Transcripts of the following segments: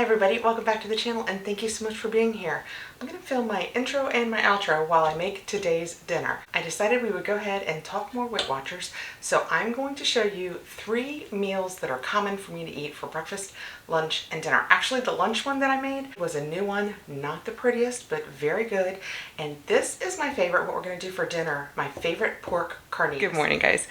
Hi everybody, welcome back to the channel and thank you so much for being here. I'm going to film my intro and my outro while I make today's dinner. I decided we would go ahead and talk more Weight Watchers, so I'm going to show you 3 meals that are common for me to eat for breakfast, lunch, and dinner. Actually, the lunch one that I made was a new one, not the prettiest, but very good. And this is my favorite, what we're going to do for dinner, my favorite pork carnitas. Good morning, guys.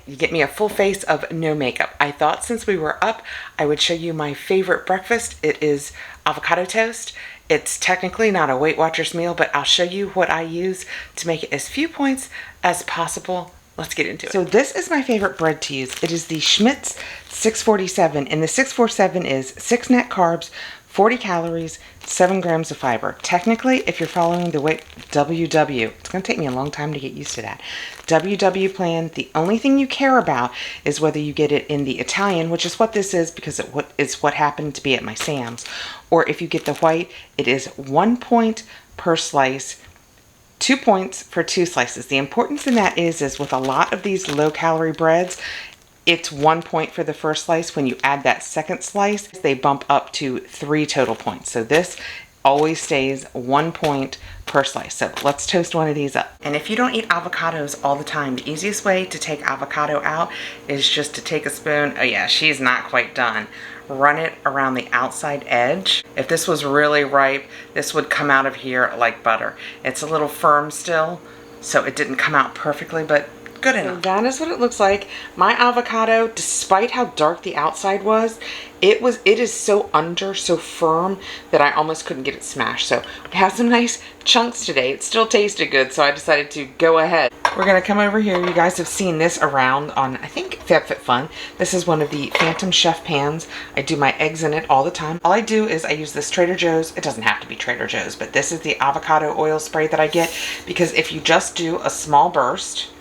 You get me a full face of no makeup. I thought since we were up, I would show you my favorite breakfast. It is avocado toast. It's technically not a Weight Watchers meal, but I'll show you what I use to make it as few points as possible. Let's get into it. So this is my favorite bread to use. It is the Schmidt's 647, and the 647 is 6 net carbs, 40 calories, 7 grams of fiber. Technically, if you're following the WW, it's going to take me a long time to get used to that. WW plan, the only thing you care about is whether you get it in the Italian, which is what this is because it's what happened to be at my Sam's, or if you get the white, it is 1 point per slice, 2 points for 2 slices. The importance in that is with a lot of these low-calorie breads, it's 1 point for the first slice. When you add that second slice, they bump up to 3 total points. So this always stays 1 point per slice. So let's toast one of these up. And if you don't eat avocados all the time, the easiest way to take avocado out is just to take a spoon. Oh yeah, she's not quite done. Run it around the outside edge. If this was really ripe, this would come out of here like butter. It's a little firm still, so it didn't come out perfectly, but good enough. So that is what it looks like. My avocado, despite how dark the outside was, it is so firm that I almost couldn't get it smashed. So we have some nice chunks today. It still tasted good, so I decided to go ahead. We're gonna come over here. You guys have seen this around on, I think, FabFitFun. This is one of the Phantom Chef pans. I do my eggs in it all the time. All I do is I use this Trader Joe's. It doesn't have to be Trader Joe's, but this is the avocado oil spray that I get, because if you just do a small burst,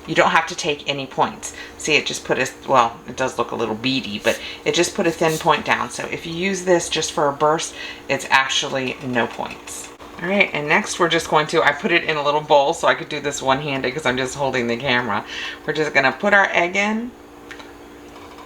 you don't have to take any points. See, it just put well, it does look a little beady, but it just put a thin point down. So if you use this just for a burst, it's actually no points. All right, and next we're just going to, I put it in a little bowl so I could do this one-handed because I'm just holding the camera. We're just gonna put our egg in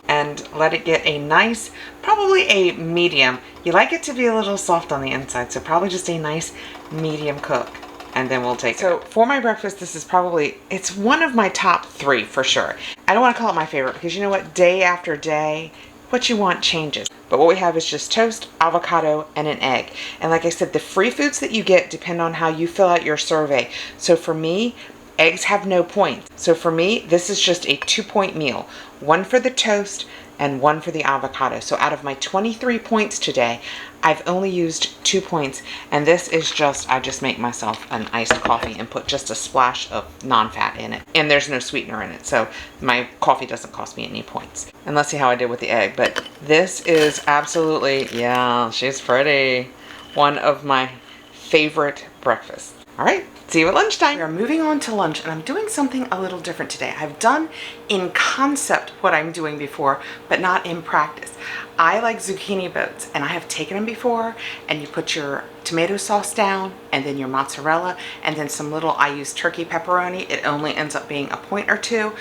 and let it get a nice, probably a medium. You like it to be a little soft on the inside, so probably just a nice medium cook. And then we'll take it. So for my breakfast, this is probably, it's one of my top 3 for sure. I don't want to call it my favorite because you know what, day after day, what you want changes. But what we have is just toast, avocado, and an egg. And like I said, the free foods that you get depend on how you fill out your survey. So for me, eggs have no points. So for me, this is just a 2-point meal. 1 for the toast and 1 for the avocado. So out of my 23 points today, I've only used 2 points, and this is just, I just make myself an iced coffee and put just a splash of non-fat in it. And there's no sweetener in it, so my coffee doesn't cost me any points. And let's see how I did with the egg. But this is absolutely, yeah, she's pretty. One of my favorite breakfasts. All right, see you at lunchtime. We are moving on to lunch, and I'm doing something a little different today. I've done in concept what I'm doing before, but not in practice. I like zucchini boats, and I have taken them before, and you put your tomato sauce down, and then your mozzarella, and then some little, I use turkey pepperoni. It only ends up being a point or 2.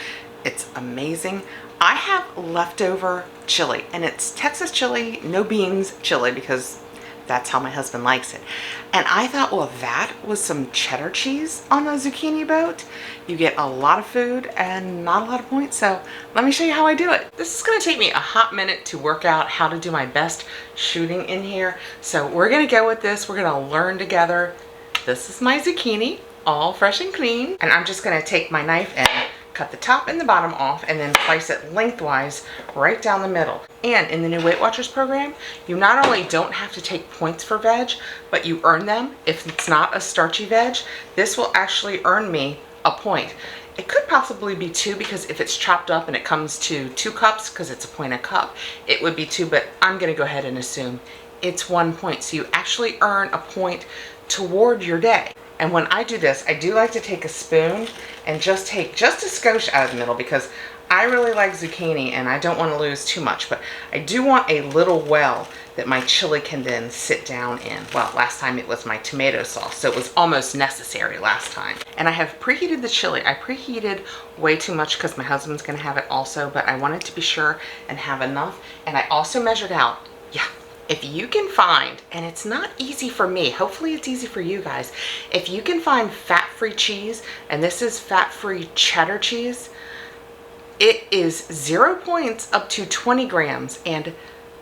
It's amazing. I have leftover chili, and it's Texas chili, no beans chili, because that's how my husband likes it. And I thought, well, that was some cheddar cheese on the zucchini boat. You get a lot of food and not a lot of points, so let me show you how I do it. This is gonna take me a hot minute to work out how to do my best shooting in here. So we're gonna go with this. We're gonna learn together. This is my zucchini, all fresh and clean. And I'm just gonna take my knife and cut the top and the bottom off, and then slice it lengthwise right down the middle. And in the new Weight Watchers program, you not only don't have to take points for veg, but you earn them. If it's not a starchy veg, this will actually earn me a point. It could possibly be 2, because if it's chopped up and it comes to 2 cups, because it's a point a cup, it would be 2, but I'm gonna go ahead and assume it's 1 point. So you actually earn a point toward your day. And when I do this, I do like to take a spoon and just take just a skosh out of the middle, because I really like zucchini and I don't want to lose too much, but I do want a little well that my chili can then sit down in. Well, last time it was my tomato sauce, so it was almost necessary last time. And I have preheated the chili. I preheated way too much because my husband's gonna have it also, but I wanted to be sure and have enough. And I also measured out Yeah, if you can find, and it's not easy for me, hopefully it's easy for you guys, if you can find fat-free cheese, and this is fat-free cheddar cheese, it is 0 points up to 20 grams and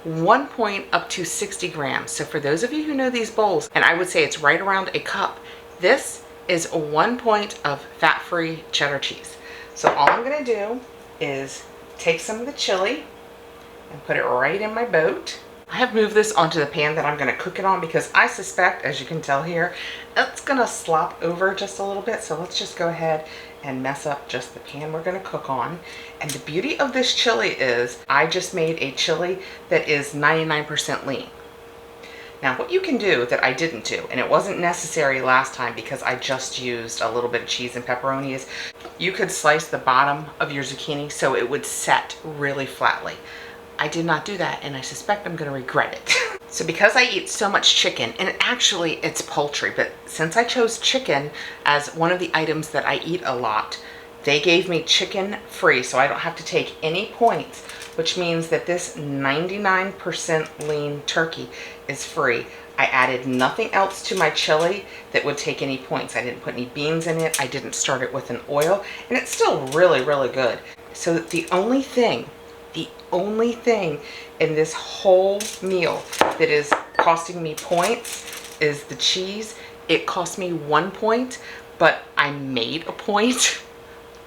1 point up to 60 grams. So for those of you who know these bowls, and I would say it's right around a cup, this is 1 point of fat-free cheddar cheese. So all I'm gonna do is take some of the chili and put it right in my boat. I have moved this onto the pan that I'm gonna cook it on because I suspect, as you can tell here, it's gonna slop over just a little bit. So let's just go ahead and mess up just the pan we're gonna cook on. And the beauty of this chili is I just made a chili that is 99% lean. Now what you can do that I didn't do, and it wasn't necessary last time because I just used a little bit of cheese and pepperoni, is you could slice the bottom of your zucchini so it would set really flatly. I did not do that, and I suspect I'm gonna regret it. So because I eat so much chicken, and actually it's poultry, but since I chose chicken as one of the items that I eat a lot, they gave me chicken free, so I don't have to take any points, which means that this 99% lean turkey is free. I added nothing else to my chili that would take any points. I didn't put any beans in it. I didn't start it with an oil, and it's still really, really good. So the only thing in this whole meal that is costing me points is the cheese. It cost me 1 point, but I made a point.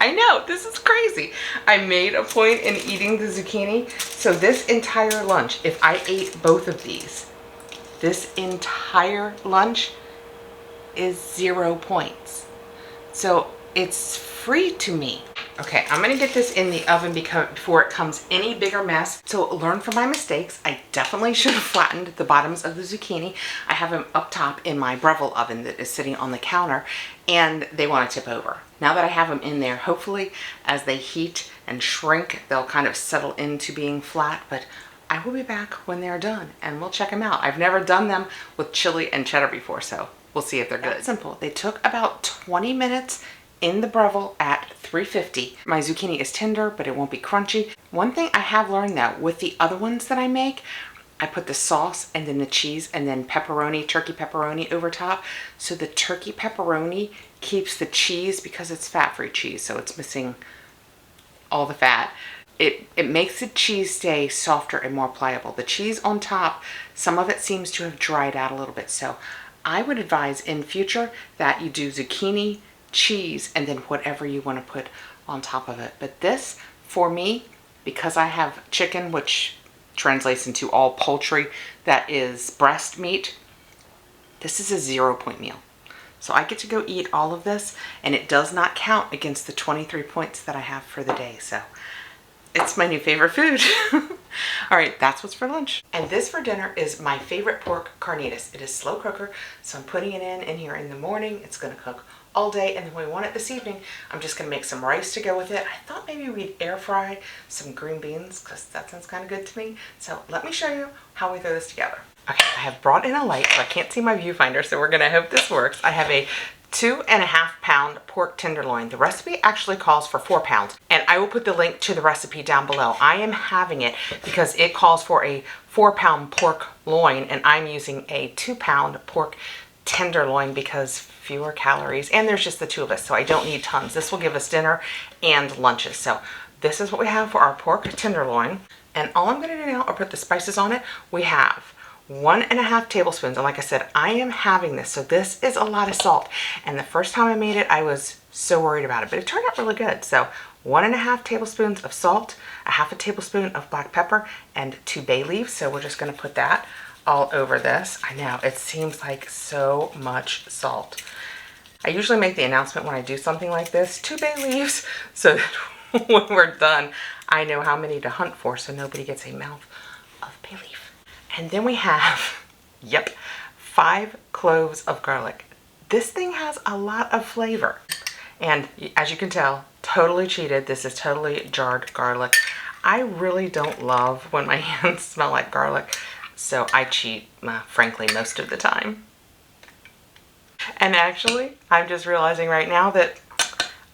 I know, this is crazy. I made a point in eating the zucchini. So this entire lunch, if I ate both of these, this entire lunch is 0 points. So it's free to me. Okay, I'm gonna get this in the oven before it comes any bigger mess. So learn from my mistakes. I definitely should have flattened the bottoms of the zucchini. I have them up top in my Breville oven that is sitting on the counter, and they want to tip over. Now that I have them in there, hopefully as they heat and shrink, they'll kind of settle into being flat, but I will be back when they're done and we'll check them out. I've never done them with chili and cheddar before, so we'll see if they're good. That's simple. They took about 20 minutes in the Breville at 350. My zucchini is tender, but it won't be crunchy. One thing I have learned though, with the other ones that I make, I put the sauce and then the cheese and then pepperoni, turkey pepperoni over top. So the turkey pepperoni keeps the cheese, because it's fat-free cheese, so it's missing all the fat. It makes the cheese stay softer and more pliable. The cheese on top, some of it seems to have dried out a little bit. So I would advise in future that you do zucchini, cheese, and then whatever you want to put on top of it. But this, for me, because I have chicken, which translates into all poultry that is breast meat, this is a 0 point meal. So I get to go eat all of this, and it does not count against the 23 points that I have for the day. So it's my new favorite food. All right, that's what's for lunch. And this for dinner is my favorite pork carnitas. It is slow cooker, so I'm putting it in here in the morning. It's gonna cook all day, and then when we want it this evening, I'm just gonna make some rice to go with it. I thought maybe we'd air fry some green beans, because that sounds kind of good to me. So let me show you how we throw this together. Okay, I have brought in a light, so I can't see my viewfinder, so we're gonna hope this works. I have a 2.5 pound pork tenderloin. The recipe actually calls for 4 pounds, and I will put the link to the recipe down below. I am having it because it calls for a 4 pound pork loin, and I'm using a 2 pound pork tenderloin because fewer calories, and there's just the two of us, so I don't need tons. This will give us dinner and lunches. So this is what we have for our pork tenderloin, and all I'm gonna do now are put the spices on it. We have 1.5 tablespoons, and like I said, I am having this, so this is a lot of salt. And the first time I made it, I was so worried about it, but it turned out really good. So 1.5 tablespoons of salt, 1/2 tablespoon of black pepper, and 2 bay leaves. So we're just gonna put that all over this. I know, it seems like so much salt. I usually make the announcement when I do something like this, 2 bay leaves, so that when we're done, I know how many to hunt for, so nobody gets a mouth of bay leaf. And then we have, yep, 5 cloves of garlic. This thing has a lot of flavor. And as you can tell, totally cheated. This is totally jarred garlic. I really don't love when my hands smell like garlic, so I cheat, frankly, most of the time. And actually, I'm just realizing right now that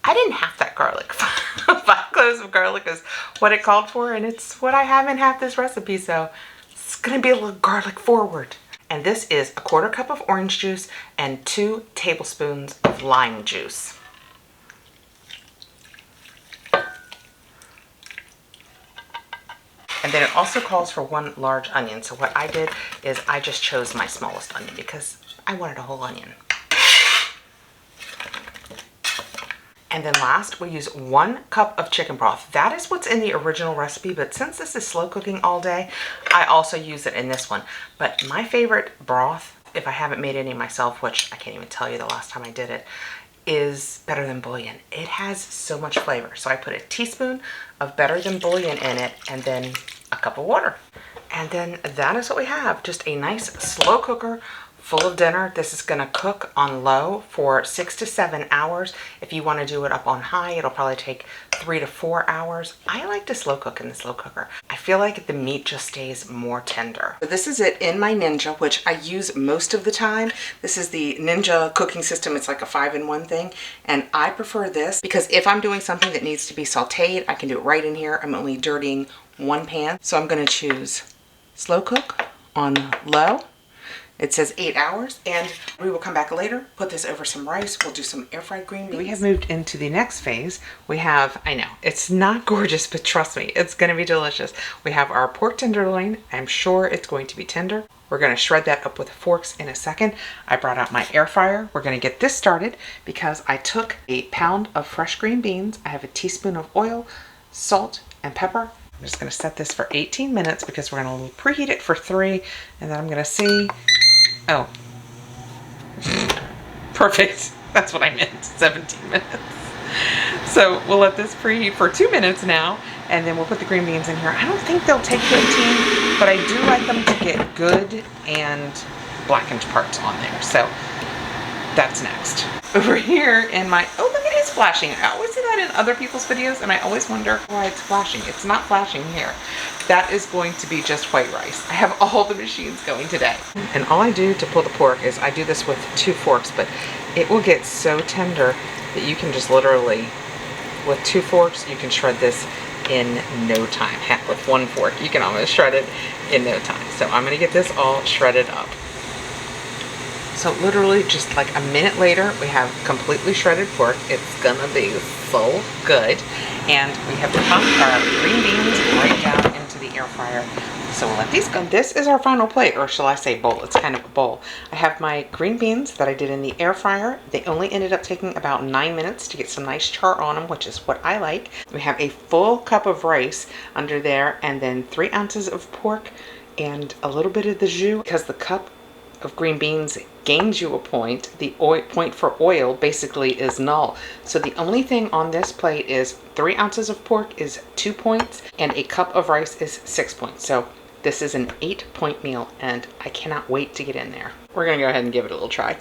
I didn't have that garlic. 5 cloves of garlic is what it called for, and it's what I have in half this recipe, so gonna be a little garlic forward. And this is a 1/4 cup of orange juice and 2 tablespoons of lime juice. And then it also calls for 1 large onion. So what I did is I just chose my smallest onion because I wanted a whole onion. And then last, we use 1 cup of chicken broth. That is what's in the original recipe, but since this is slow cooking all day, I also use it in this one. But my favorite broth, if I haven't made any myself, which I can't even tell you the last time I did it, is Better Than Bouillon. It has so much flavor. So I put a teaspoon of Better Than Bouillon in it and then a cup of water. And then that is what we have. Just a nice slow cooker full of dinner. This is gonna cook on low for 6 to 7 hours. If you wanna do it up on high, it'll probably take 3 to 4 hours. I like to slow cook in the slow cooker. I feel like the meat just stays more tender. So this is it in my Ninja, which I use most of the time. This is the Ninja cooking system. It's like a 5-in-1 thing. And I prefer this because if I'm doing something that needs to be sauteed, I can do it right in here. I'm only dirtying 1 pan. So I'm gonna choose slow cook on low. It says 8 hours, and we will come back later, put this over some rice. We'll do some air fried green beans. We have moved into the next phase. We have, I know, it's not gorgeous, but trust me, it's gonna be delicious. We have our pork tenderloin. I'm sure it's going to be tender. We're gonna shred that up with forks in a second. I brought out my air fryer. We're gonna get this started because I took a pound of fresh green beans. I have a teaspoon of oil, salt, and pepper. I'm just gonna set this for 18 minutes because we're gonna preheat it for 3, and then I'm gonna see. Oh, perfect. That's what I meant, 17 minutes. So we'll let this preheat for 2 minutes now, and then we'll put the green beans in here. I don't think they'll take 15, but I do like them to get good and blackened parts on there. So that's next. Over here in my, oh, look, it is flashing. I always see that in other people's videos, and I always wonder why it's flashing. It's not flashing here. That is going to be just white rice. I have all the machines going today. And all I do to pull the pork is I do this with 2 forks, but it will get so tender that you can just literally, with 2 forks, you can shred this in no time. With 1 fork, you can almost shred it in no time. So I'm gonna get this all shredded up. So literally just like a minute later, we have completely shredded pork. It's gonna be so good. And we have popped our green beans right down into the air fryer. So we'll let these go. This is our final plate, or shall I say bowl? It's kind of a bowl. I have my green beans that I did in the air fryer. They only ended up taking about 9 minutes to get some nice char on them, which is what I like. We have a full cup of rice under there, and then 3 ounces of pork and a little bit of the jus. Because the cup of green beans gains you a point, the point for oil basically is null. So the only thing on this plate is 3 ounces of pork is 2 points, and a cup of rice is 6 points. So this is an 8-point meal, and I cannot wait to get in there. We're gonna go ahead and give it a little try.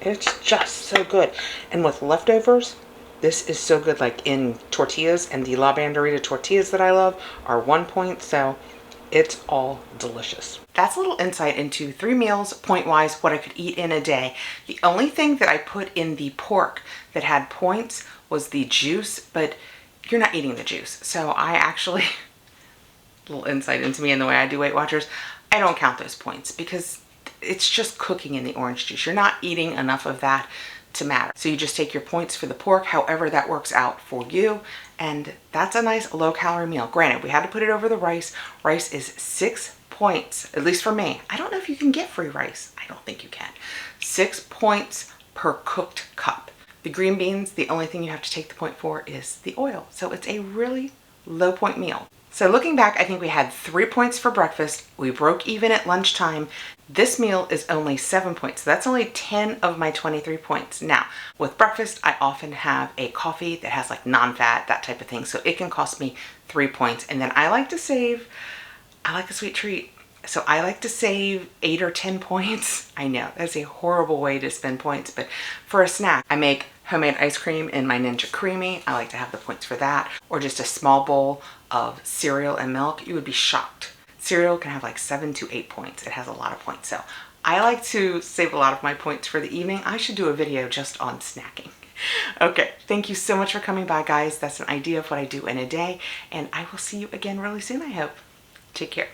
It's just so good. And with leftovers, this is so good. Like in tortillas, and the La Banderita tortillas that I love are 1 point, so it's all delicious. That's a little insight into 3 meals, point-wise, what I could eat in a day. The only thing that I put in the pork that had points was the juice, but you're not eating the juice. So I actually, a little insight into me and the way I do Weight Watchers, I don't count those points because it's just cooking in the orange juice. You're not eating enough of that to matter. So you just take your points for the pork, however that works out for you, and that's a nice low-calorie meal. Granted, we had to put it over the rice. Rice is 6 points, at least for me. I don't know if you can get free rice. I don't think you can. 6 points per cooked cup. The green beans, the only thing you have to take the point for is the oil. So it's a really low point meal. So looking back, I think we had 3 points for breakfast. We broke even at lunchtime. This meal is only 7 points. So that's only 10 of my 23 points. Now, with breakfast, I often have a coffee that has like non-fat, that type of thing. So it can cost me 3 points. And then I like to save, I like a sweet treat. So I like to save 8 or 10 points. I know, that's a horrible way to spend points, but for a snack, I make homemade ice cream in my Ninja Creamy. I like to have the points for that. Or just a small bowl of cereal and milk. You would be shocked. Cereal can have like 7 to 8 points. It has a lot of points. So I like to save a lot of my points for the evening. I should do a video just on snacking. Okay, thank you so much for coming by, guys. That's an idea of what I do in a day, and I will see you again really soon, I hope. Take care.